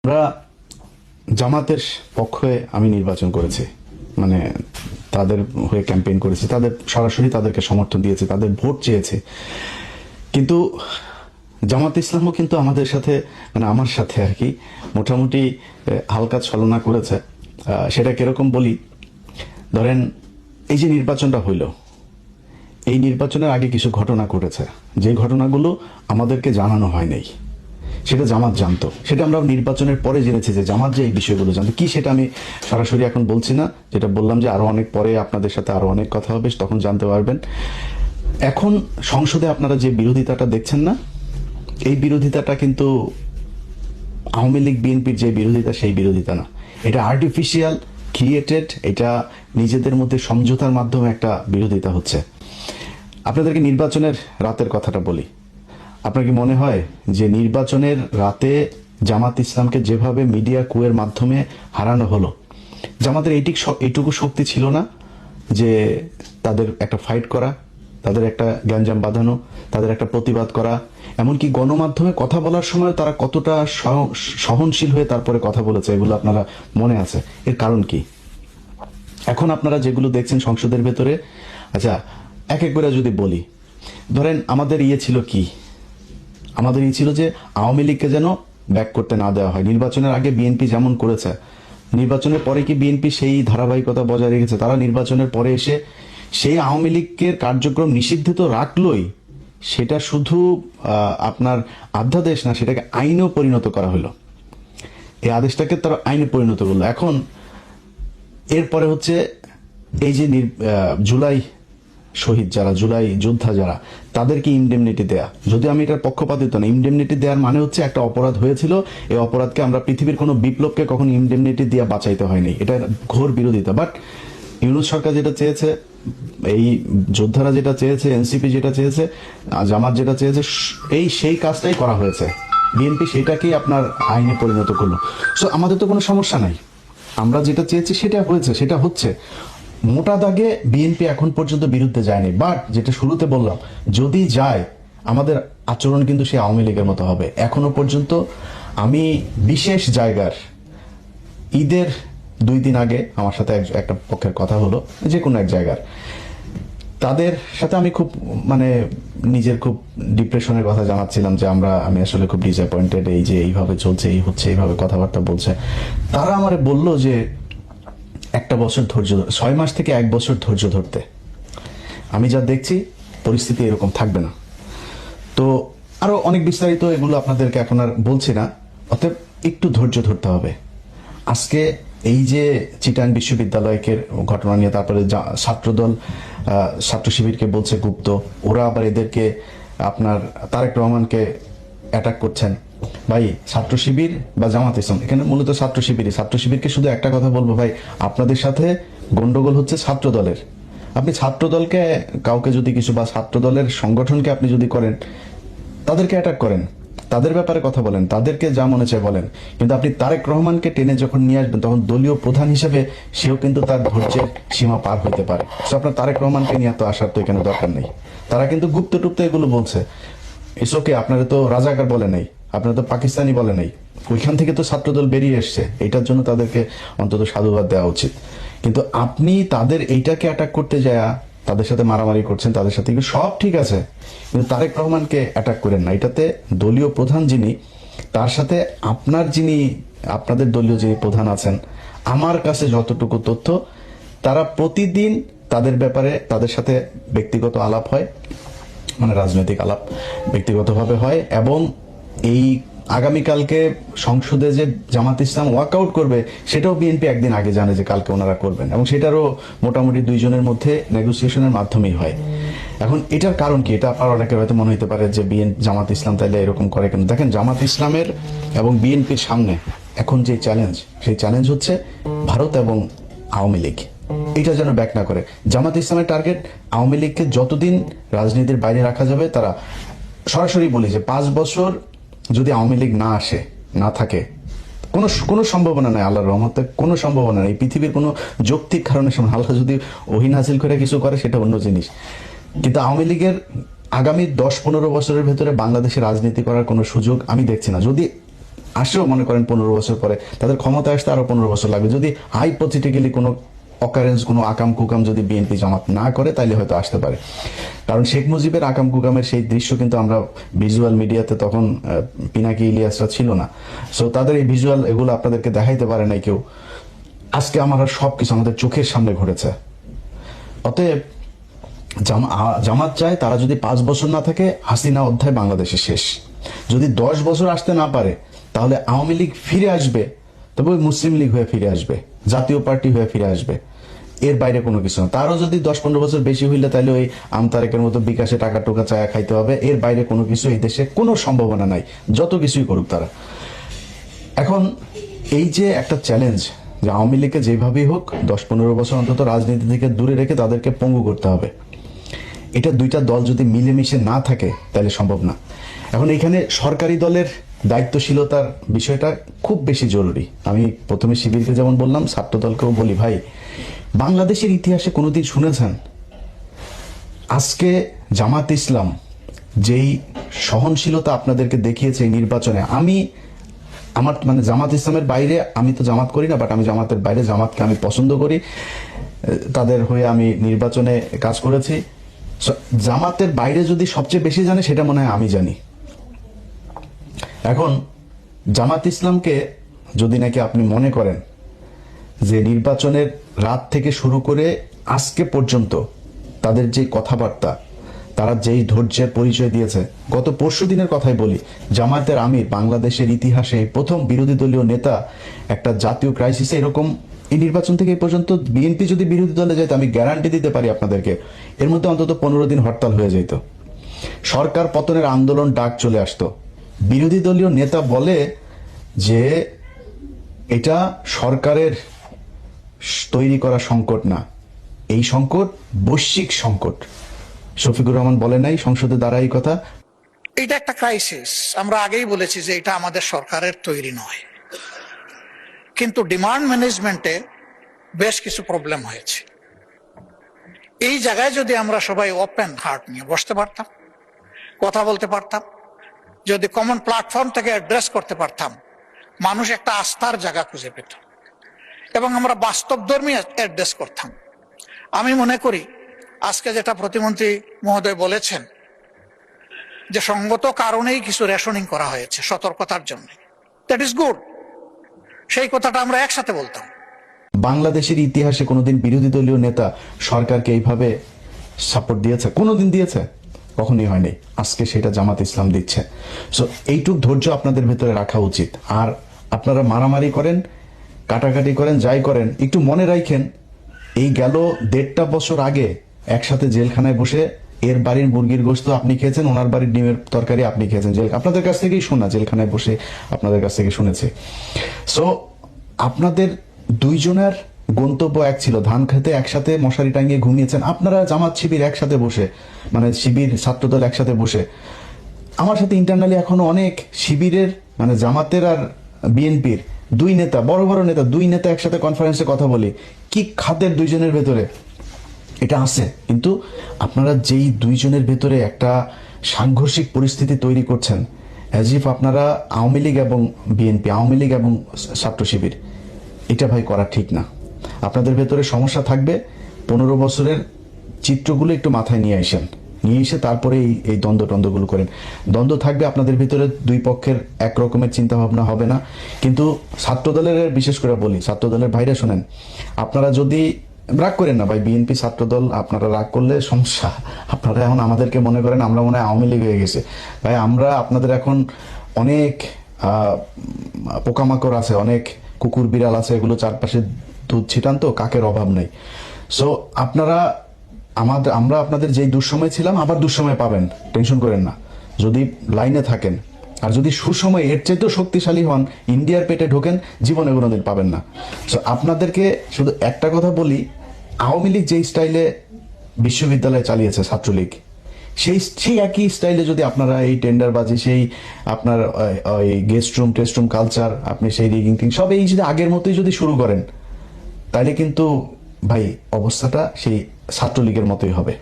আমরা জামাতের পক্ষে আমি নির্বাচন করেছি, মানে তাদের হয়ে ক্যাম্পেইন করেছি, তাদের সরাসরি তাদেরকে সমর্থন দিয়েছে, তাদের ভোট চেয়েছে। কিন্তু জামাত ইসলামও কিন্তু আমাদের সাথে, মানে আমার সাথে আর কি, মোটামুটি হালকা ছলনা করেছে। সেটা কিরকম বলি, ধরেন এই যে নির্বাচনটা হইল, এই নির্বাচনের আগে কিছু ঘটনা ঘটেছে, যে ঘটনাগুলো আমাদেরকে জানানো হয় নাই, সেটা জামাত জানতো। সেটা আমরা নির্বাচনের পরে জেনেছি যে জামাত যে এই বিষয়গুলো জানতো। কি সেটা আমি সরাসরি এখন বলছি না, যেটা বললাম যে আরো অনেক পরে আপনাদের সাথে আরো অনেক কথা হবে, তখন জানতে পারবেন। এখন সংসদে আপনারা যে বিরোধিতাটা দেখছেন না, এই বিরোধিতাটা কিন্তু আওয়ামী লীগ বিএনপির যে বিরোধিতা সেই বিরোধিতা না, এটা আর্টিফিশিয়াল ক্রিয়েটেড, এটা নিজেদের মধ্যে সমঝোতার মাধ্যমে একটা বিরোধিতা হচ্ছে। আপনাদেরকে নির্বাচনের রাতের কথাটা বলি। আপনার কি মনে হয় যে নির্বাচনের রাতে জামাত ইসলামকে যেভাবে মিডিয়া কুয়ের মাধ্যমে হারানো হলো, জামাতের এইটুকু শক্তি ছিল না যে তাদের একটা ফাইট করা, তাদের একটা গ্যাঞ্জাম বাঁধানো, তাদের একটা প্রতিবাদ করা, এমনকি গণমাধ্যমে কথা বলার সময় তারা কতটা সহনশীল হয়ে তারপরে কথা বলেছে, এগুলো আপনারা মনে আছে। এর কারণ কি? এখন আপনারা যেগুলো দেখছেন সংসদের ভেতরে, আচ্ছা এক এক করে যদি বলি, ধরেন আমাদের ছিল কি, আমাদের ছিল যে আওয়ামী লীগকে যেন ব্যাক করতে না দেওয়া হয়। নির্বাচনের আগে বিএনপি যেমন করেছে, নির্বাচনের পরে কি বিএনপি সেই ধারাবাহিকতা বজায় রেখেছে? তারা নির্বাচনের পরে এসে সেই আওয়ামী লীগের কার্যক্রম নিষিদ্ধ তো রাখলোই, সেটা শুধু আপনার অধ্যাদেশ না, সেটাকে আইনেও পরিণত করা হলো। এই আদেশটাকে তারা আইনে পরিণত করলো। এখন এরপরে হচ্ছে এই যে জুলাই শহীদ যারা, জুলাই যোদ্ধা যারা, তাদেরকে ইনডেমনিটি দেয়া। যদি আমি এটার পক্ষপাতিত্ব না, ইনডেমনিটি দেওয়ার মানে হচ্ছে একটা অপরাধ হয়েছিল, এই অপরাধকে আমরা পৃথিবীর কোনো বিপ্লবকে কখন ইনডেমনিটি দিয়ে বাঁচাইতে হয়নি, এটা ঘোর বিরোধিতা। বাট ইউনূস সরকার যেটা চেয়েছে, এই যোদ্ধারা যেটা চেয়েছে, এনসিপি যেটা চেয়েছে, জামাত যেটা চেয়েছে, সেই কাজটাই করা হয়েছে। বিএনপি সেটাকেই আপনার আইনে পরিণত করলো। সো আমাদের তো কোনো সমস্যা নাই, আমরা যেটা চেয়েছি সেটা হয়েছে, সেটা হচ্ছে। মোটা দাগে বিএনপি এখন পর্যন্ত বিরুদ্ধে যায়নি, বাট যেটা শুরুতে বললাম, যদি যায় আমাদের আচরণ কিন্তু সে আওয়ামী লীগের মতো হবে। এখনো পর্যন্ত আমি বিশেষ জায়গার, ঈদের 2 দিন আগে আমার সাথে একটা পক্ষের কথা হলো, যে কোনো এক জায়গার, তাদের সাথে আমি খুব, মানে নিজের খুব ডিপ্রেশনের কথা জানাচ্ছিলাম যে আমি আসলে খুব ডিসঅ্যাপয়েন্টেড, এই যে এইভাবে চলছে, এই হচ্ছে, এইভাবে কথাবার্তা বলছে। তারা আমারে বলল যে 1 বছর ধৈর্য, 6 মাস থেকে 1 বছর ধৈর্য ধরতে। আমি যা দেখছি পরিস্থিতি এরকম থাকবে না। তো আরো অনেক বিস্তারিত এগুলো আপনাদেরকে এখন আর বলছি না, অতএব একটু ধৈর্য ধরতে হবে। আজকে এই যে চিটাং বিশ্ববিদ্যালয়কে ঘটনা নিয়ে, তারপরে ছাত্রদল ছাত্র শিবিরকে বলছে গুপ্ত, ওরা আবার এদেরকে আপনার তারেক রহমানকে অ্যাটাক করছেন। ভাই, ছাত্র শিবির বা জামাত ইসলাম, এখানে মূলত ছাত্র শিবিরকে শুধু একটা কথা বলবো, ভাই আপনাদের সাথে গন্ডগোল হচ্ছে ছাত্র দলের। আপনি ছাত্র দলকে কাউকে যদি কিছু, বা ছাত্র দলের সংগঠনকে আপনি যদি করেন, তাদেরকে অ্যাটাক করেন, তাদের ব্যাপারে কথা বলেন, তাদেরকে যা মনে চায় বলেন, কিন্তু আপনি তারেক রহমানকে টেনে যখন নিয়ে আসবেন, তখন দলীয় প্রধান হিসেবে সেও কিন্তু তার ধৈর্যের সীমা পার হতে পারে। আপনার তারেক রহমানকে নিয়ে তো আসার তো এখানে দরকার নেই। তারা কিন্তু গুপ্ত টুপ্ত এগুলো বলছে, এসোকে আপনারা তো রাজাকার বলে নাই, আপনারা তো পাকিস্তানি বলে নাই, ওইখান থেকে তো ছাত্রদল বেরিয়ে এসছে, এইটার জন্য তাদেরকে অন্তত সাধুবাদ দেওয়া উচিত। কিন্তু আপনি তাদের এইটাকে অ্যাটাক করতে যায়, তাদের সাথে মারামারি করছেন, তাদের সাথে সব ঠিক আছে, কিন্তু তারেক রহমানকে অ্যাটাক করেন না। এটাতে দলীয় প্রধান যিনি, তার সাথে আপনাদের দলীয় যিনি প্রধান আছেন, আমার কাছে যতটুকু তথ্য, তারা প্রতিদিন তাদের ব্যাপারে তাদের সাথে ব্যক্তিগত আলাপ হয়, মানে রাজনৈতিক আলাপ ব্যক্তিগতভাবে হয়। এবং এই আগামীকালকে সংসদে যে জামাত ইসলাম ওয়াকআউট করবে, সেটাও বিএনপি একদিন আগে জানে যে কালকে ওনারা করবেন, এবং সেটারও মোটামুটি 2 জনের মধ্যে নেগোসিয়েশনের মাধ্যমেই হয়। এখন এটার কারণ কি? এটা আপনার অনেকের হয়তো মনে হতে পারে যে জামাত ইসলাম তাইলে এরকম করে কেন? দেখেন, জামাত ইসলামের এবং বিএনপির সামনে এখন যে চ্যালেঞ্জ, সেই চ্যালেঞ্জ হচ্ছে ভারত এবং আওয়ামী লীগ। এটা যেন ব্যাক না করে। জামাত ইসলামের টার্গেট আওয়ামী লীগকে যতদিন রাজনীতির বাইরে রাখা যাবে। তারা সরাসরি বলি যে 5 বছর যদি আওয়ামী লীগ না আসে, না থাকে, কোনো সম্ভাবনা নাই, আল্লাহর রহমতে কোনো সম্ভাবনা নেই, পৃথিবীর কোনো যৌক্তিক কারণে আল্লাহ যদি ওহী নাযিল করে কিছু করে, সেটা অন্য জিনিস। কিন্তু আওয়ামী লীগের আগামী 10-15 বছরের ভেতরে বাংলাদেশে রাজনীতি করার কোনো সুযোগ আমি দেখছি না। যদি আসেও মনে করেন 15 বছর পরে, তাদের ক্ষমতা আসতে আরো 15 বছর লাগবে। যদি হাইপোথেটিক্যালি কোনো অকারেন্স, কোনো আকাম কুকাম যদি বিএনপি জামাত না করে, তাইলে হয়তো আসতে পারে। কারণ শেখ মুজিবের আকাম কুকামের সেই দৃশ্য কিন্তু আমরা ভিজুয়াল মিডিয়াতে তখন পিনাকি ইলিয়াসরা ছিল না, সো তাদের এই ভিজুয়াল এগুলো আপনাদেরকে দেখাইতে পারে নাই কেউ। আজকে আমরা সবকিছু আমাদের চোখের সামনে ঘটেছে। অতএব জামাত চায় তারা যদি 5 বছর না থাকে, হাসিনা অধ্যায় বাংলাদেশে শেষ। যদি 10 বছর আসতে না পারে, তাহলে আওয়ামী লীগ ফিরে আসবে, তবে ওই মুসলিম লীগ হয়ে ফিরে আসবে, জাতীয় পার্টি হয়ে ফিরে আসবে, এর বাইরে কোনো কিছু না। তারও যদি 10-15 বছর বেশি হইলে, তাহলে ওই আমতারেকের মতো বিকাশে টাকা টোকা চায়া খাইতে হবে। এর বাইরে কোনো কিছু এই দেশে কোনো সম্ভাবনা নাই, যত কিছুই করুক তারা। এখন এই যে একটা চ্যালেঞ্জ, যে আওয়ামী লীগকে যেভাবেই হোক 10-15 বছর অন্তত রাজনীতি থেকে দূরে রেখে তাদেরকে পঙ্গু করতে হবে, এটা দুইটা দল যদি মিলেমিশে না থাকে তাহলে সম্ভব না। এখন এখানে সরকারি দলের দায়িত্বশীলতার বিষয়টা খুব বেশি জরুরি। আমি প্রথমে শিবিরকে যেমন বললাম, ছাত্র দলকেও বলি, ভাই বাংলাদেশের ইতিহাসে কোনোদিন শুনেছেন আজকে জামাত ইসলাম যেই সহনশীলতা আপনাদেরকে দেখিয়েছে এই নির্বাচনে? আমার মানে জামাত ইসলামের বাইরে, আমি তো জামাত করি না, বাট আমি জামাতের বাইরে জামাতকে আমি পছন্দ করি, তাদের হয়ে আমি নির্বাচনে কাজ করেছি। জামাতের বাইরে যদি সবচেয়ে বেশি জানে, সেটা মনে হয় আমি জানি। এখন জামাত ইসলামকে যদি নাকি আপনি মনে করেন যে নির্বাচনের রাত থেকে শুরু করে আজকে পর্যন্ত তাদের যে কথাবার্তা, তারা যেই ধৈর্যের পরিচয় দিয়েছে, গত পরশু দিনের কথাই বলি, জামায়াতের আমির বাংলাদেশের ইতিহাসে প্রথম বিরোধী দলীয় নেতা, একটা জাতীয় ক্রাইসিসে এরকম এই নির্বাচন থেকে এই পর্যন্ত বিএনপি যদি বিরোধী দলে যেত, আমি গ্যারান্টি দিতে পারি আপনাদেরকে, এর মধ্যে অন্তত 15 দিন হরতাল হয়ে যেত, সরকার পতনের আন্দোলন ডাক চলে আসতো। বিরোধী দলীয় নেতা বলে যে এটা সরকারের তৈরি করা সংকট না, এই সংকট বৈশ্বিক সংকট। শফিকুর রহমান বলে নাই সংসদে দাঁড়াই কথা, এটা একটা ক্রাইসিস। আমরা আগেই বলেছি যে এটা আমাদের সরকারের তৈরি নয়, কিন্তু ডিমান্ড ম্যানেজমেন্টে বেশ কিছু প্রবলেম হয়েছে। এই জায়গায় যদি আমরা সবাই ওপেন হার্ট নিয়ে বসতে পারতাম, কথা বলতে পারতাম, যদি কমন প্ল্যাটফর্ম থেকে অ্যাড্রেস করতে পারতাম, মানুষ একটা আস্থার জায়গা খুঁজে পেত এবং আমরা বাস্তবধর্মী অ্যাড্রেস করতাম। আমি মনে করি আজকে যেটা প্রতিমন্ত্রী মহোদয় বলেছেন যে সঙ্গত কারণেই কিছু রেশনিং করা হয়েছে সতর্কতার জন্য, দ্যাট ইজ গুড। সেই কথাটা আমরা একসাথে বলতাম। বাংলাদেশের ইতিহাসে কোনোদিন বিরোধী দলীয় নেতা সরকারকে এইভাবে সাপোর্ট দিয়েছে? কোনোদিন দিয়েছে? কখনোই হয়নি। আজকে সেটা জামাত ইসলাম দিচ্ছে। সো এইটুক ধৈর্য আপনাদের ভেতরে রাখা উচিত। আর আপনারা মারামারি করেন, কাটাকাটি করেন, যাই করেন, একটু মনে রাখেন এই গেল 1.5 বছর আগে একসাথে জেলখানায় বসে এর বাড়ির মুরগির গোশত আপনি খেয়েছেন, ওনার বাড়ির ডিমের তরকারি আপনি খেয়েছেন, আপনাদের কাছ থেকেই শোনা, জেলখানায় বসে আপনাদের কাছ থেকে শুনেছে। সো আপনাদের দুইজনের গন্তব্য এক ছিল, ধান খেতে একসাথে মশারি টাঙিয়ে ঘুমিয়েছেন আপনারা, জামাত শিবির একসাথে বসে, মানে শিবির ছাত্রদল একসাথে বসে। আমার সাথে ইন্টারনালি এখনো অনেক শিবিরের, মানে জামাতের আর বিএনপির দুই নেতা, বড় বড় নেতা, দুই নেতা একসাথে কনফারেন্সে কথা বলি, কি খাদের দুইজনের ভেতরে এটা আছে। কিন্তু আপনারা যেই দুইজনের ভেতরে একটা সাংঘর্ষিক পরিস্থিতি তৈরি করছেন, অ্যাজ ইফ আপনারা আওয়ামী লীগ এবং বিএনপি, আওয়ামী লীগ এবং ছাত্র শিবির, এটা ভাই করা ঠিক না। আপনাদের ভেতরে সমস্যা থাকবে, 15 বছরের চিত্রগুলো একটু মাথায় নিয়ে আসেন, নিয়ে এসে তারপরে এই দ্বন্দ্বগুলো করেন। দ্বন্দ্ব থাকবে আপনাদের ভিতরে, দুই পক্ষের এক রকমের চিন্তা ভাবনা হবে না। কিন্তু ছাত্রদলের, বিশেষ করে বলি ছাত্রদলের ভাইরা, শোনেন, আপনারা যদি রাগ করেন না ভাই, বিএনপি ছাত্রদল আপনারা রাগ করলে সমস্যা। আপনারা এখন আমাদেরকে মনে করেন আমরা মনে হয় আওয়ামী লীগ হয়ে গেছে। ভাই আমরা আপনাদের এখন অনেক পোকামাকড় আছে, অনেক কুকুর বিড়াল আছে, এগুলো চারপাশে দুধ ছিটান, তো কাকের অভাব নাই। সো আপনারা আমরা আপনাদের যেই দুঃসময় ছিলাম আবার দুঃসময় পাবেন, টেনশন করেন না যদি লাইনে থাকেন। আর যদি সুসময় এর চাইতেও শক্তিশালী হন, ইন্ডিয়ার পেটে ঢোকেন, জীবনে কোনোদিন পাবেন না। সো আপনাদেরকে শুধু একটা কথা বলি, আওয়ামী লীগ যেই স্টাইলে বিশ্ববিদ্যালয় চালিয়েছে ছাত্রলীগ, সেই একই স্টাইলে যদি আপনারা এই টেন্ডারবাজি, সেই আপনার ওই guest room test room culture, আপনি সেই রিগিং টিং সব এই যদি আগের মতোই যদি শুরু করেন, তাহলে কিন্তু ভাই অবস্থাটা সেই ছাত্রলীগের মতোই হবে।